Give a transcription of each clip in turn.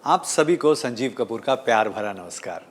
आप सभी को संजीव कपूर का प्यार भरा नमस्कार।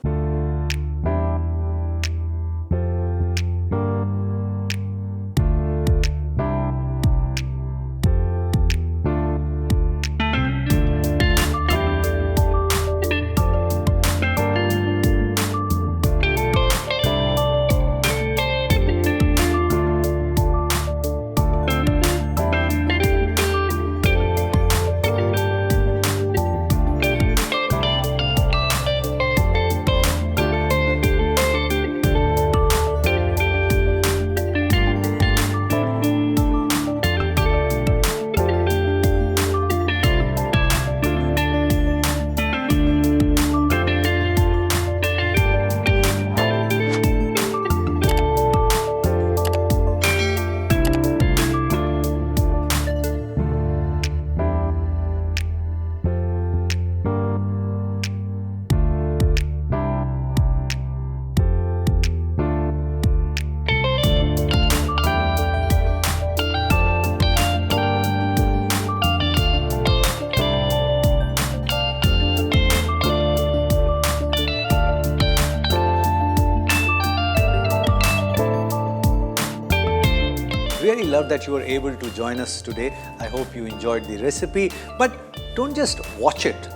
Really love that you were able to join us today. I hope you enjoyed the recipe. But don't just watch it,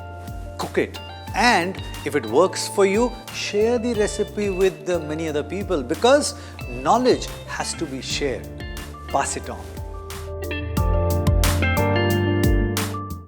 cook it. And if it works for you, share the recipe with many other people, because knowledge has to be shared. Pass it on.